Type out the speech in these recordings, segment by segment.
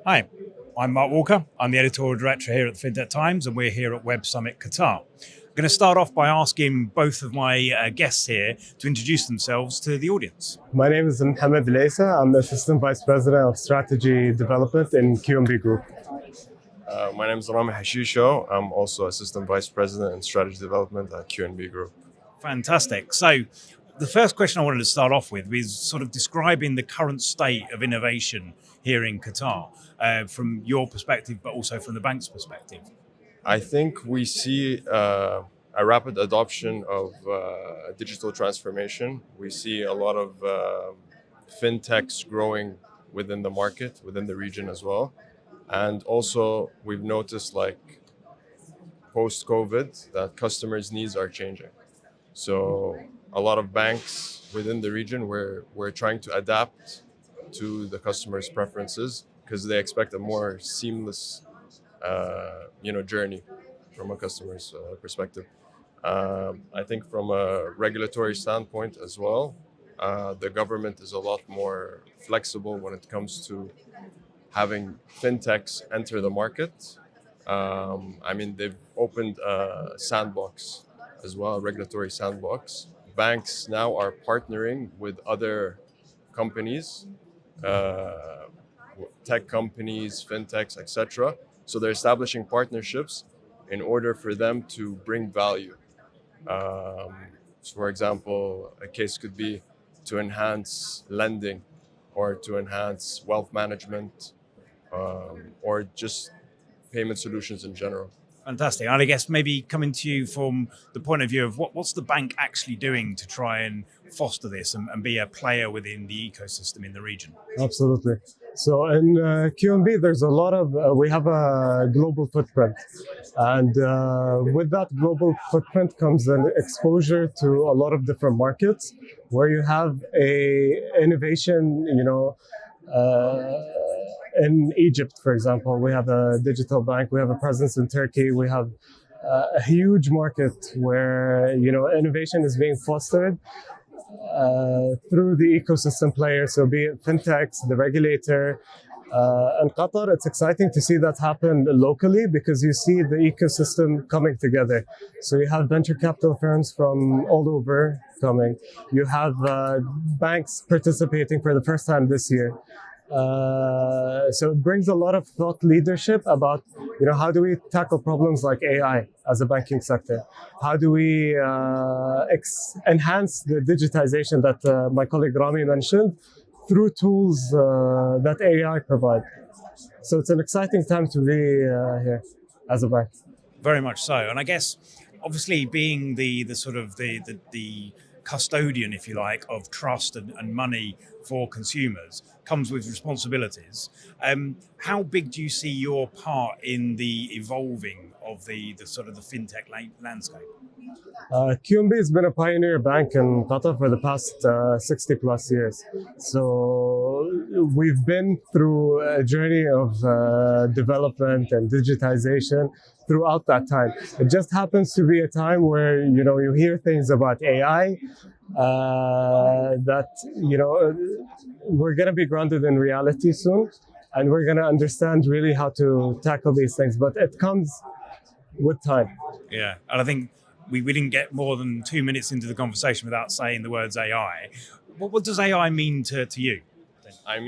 Hi, I'm Mark Walker. I'm the editorial director here at the FinTech Times, and we're here at Web Summit Qatar. I'm going to start off by asking both of my guests here to introduce themselves to the audience. My name is Mohammed. I'm the Assistant Vice President of Strategy Development in QNB Group. My name is Rami Hachicho. I'm also Assistant Vice President in Strategy Development at QNB Group. Fantastic. So, the first question I wanted to start off with is sort of describing the current state of innovation here in Qatar from your perspective, but also from the bank's perspective. I think we see a rapid adoption of digital transformation. We see a lot of fintechs growing within the market, within the region as well. And also, we've noticed like post-COVID that customers' needs are changing. So a lot of banks within the region we're trying to adapt to the customers' preferences because they expect a more seamless journey from a customer's perspective. I think from a regulatory standpoint as well, the government is a lot more flexible when it comes to having fintechs enter the market. They've opened a sandbox as well, a regulatory sandbox. Banks now are partnering with other companies, tech companies, fintechs, etc. So they're establishing partnerships in order for them to bring value. So for example, a case could be to enhance lending or to enhance wealth management or just payment solutions in general. Fantastic. And I guess maybe coming to you from the point of view of what's the bank actually doing to try and foster this and be a player within the ecosystem in the region? Absolutely. So in QNB, there's a lot of, we have a global footprint. And with that global footprint comes an exposure to a lot of different markets where you have a innovation, in Egypt, for example, we have a digital bank, we have a presence in Turkey, we have a huge market where, innovation is being fostered through the ecosystem players, so be it fintechs, the regulator. And Qatar, it's exciting to see that happen locally because you see the ecosystem coming together. So you have venture capital firms from all over coming. You have banks participating for the first time this year. So it brings a lot of thought leadership about, how do we tackle problems like AI as a banking sector? How do we enhance the digitization that my colleague Rami mentioned through tools that AI provide? So it's an exciting time to be here as a bank. Very much so. And I guess, obviously, being the sort of the custodian, if you like, of trust and money for consumers comes with responsibilities. How big do you see your part in the evolving of the sort of the fintech landscape? QNB has been a pioneer bank in Qatar for the past 60 plus years. So we've been through a journey of development and digitization throughout that time. It just happens to be a time where, you hear things about AI that, we're going to be grounded in reality soon. And we're going to understand really how to tackle these things. But it comes with time. Yeah, and I think we didn't get more than 2 minutes into the conversation without saying the words AI. What does AI mean to you? I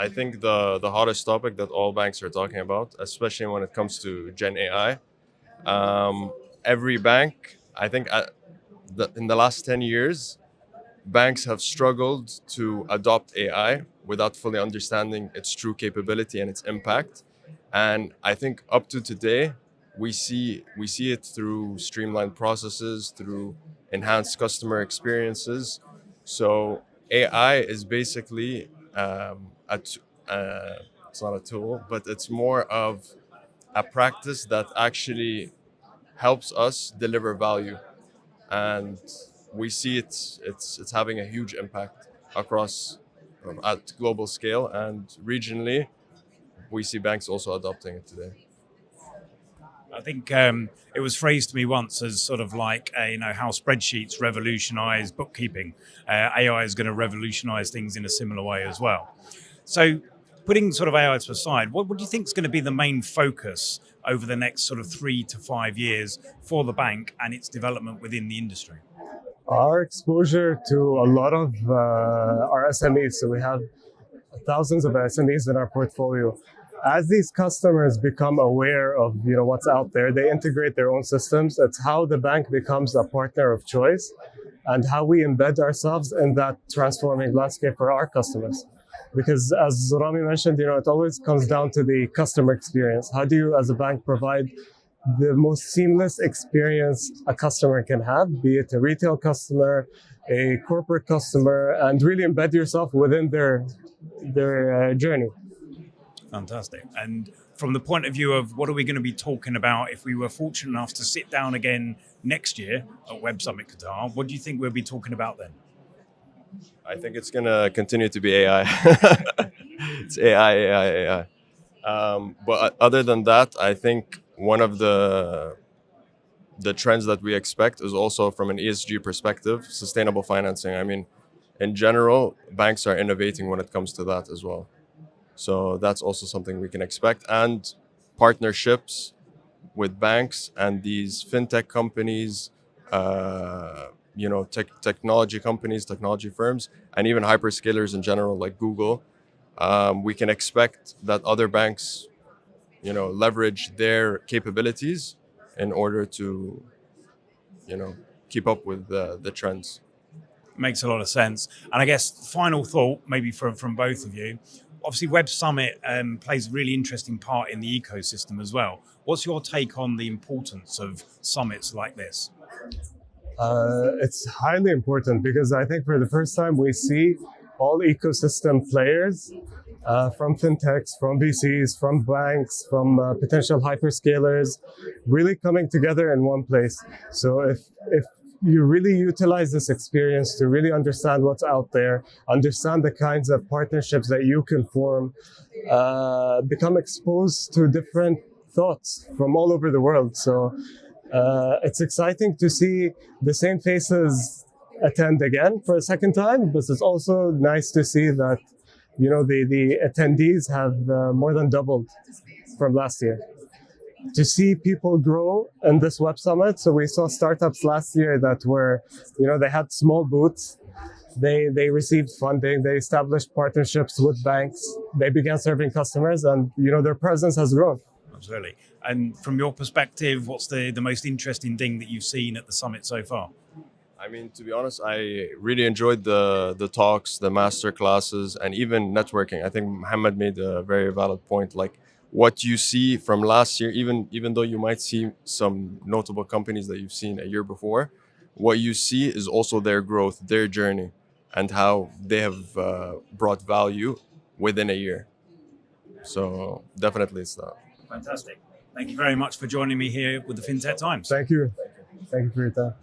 think the hottest topic that all banks are talking about, especially when it comes to Gen AI. Every bank, I think in the last 10 years, banks have struggled to adopt AI without fully understanding its true capability and its impact. And I think up to today, we see it through streamlined processes, through enhanced customer experiences. So AI is basically it's not a tool, but it's more of a practice that actually helps us deliver value, and we see it's having a huge impact across at global scale and regionally. We see banks also adopting it today. I think it was phrased to me once as sort of like, how spreadsheets revolutionize bookkeeping. AI is going to revolutionize things in a similar way as well. So putting sort of AI to the side, what do you think is going to be the main focus over the next sort of 3 to 5 years for the bank and its development within the industry? Our exposure to a lot of our SMEs, so we have thousands of SMEs in our portfolio. As these customers become aware of what's out there, they integrate their own systems. It's how the bank becomes a partner of choice and how we embed ourselves in that transforming landscape for our customers. Because as Rami mentioned, it always comes down to the customer experience. How do you, as a bank, provide the most seamless experience a customer can have, be it a retail customer, a corporate customer, and really embed yourself within their journey. Fantastic. And from the point of view of what are we going to be talking about if we were fortunate enough to sit down again next year at Web Summit Qatar, what do you think we'll be talking about then? I think it's going to continue to be AI. It's AI. But other than that, I think one of the trends that we expect is also from an ESG perspective, sustainable financing. I mean, in general, banks are innovating when it comes to that as well. So that's also something we can expect. And partnerships with banks and these fintech companies, technology companies, technology firms, and even hyperscalers in general, like Google. We can expect that other banks, leverage their capabilities in order to, keep up with the trends. Makes a lot of sense. And I guess final thought, maybe from both of you. Obviously, Web Summit plays a really interesting part in the ecosystem as well. What's your take on the importance of summits like this? It's highly important because I think for the first time we see all ecosystem players from fintechs, from VCs, from banks, from potential hyperscalers, really coming together in one place. So if you really utilize this experience to really understand what's out there, understand the kinds of partnerships that you can form, become exposed to different thoughts from all over the world. So it's exciting to see the same faces attend again for a second time, but it's also nice to see that the attendees have more than doubled from last year. To see people grow in this Web Summit. So we saw startups last year that were, they had small booths. They received funding. They established partnerships with banks. They began serving customers, and their presence has grown. Absolutely. And from your perspective, what's the most interesting thing that you've seen at the summit so far? I mean, to be honest, I really enjoyed the talks, the master classes, and even networking. I think Mohammed made a very valid point. Like what you see from last year, even though you might see some notable companies that you've seen a year before, what you see is also their growth, their journey, and how they have brought value within a year. So definitely it's that. Fantastic. Thank you very much for joining me here with the FinTech Times. Thank you. Thank you for your time.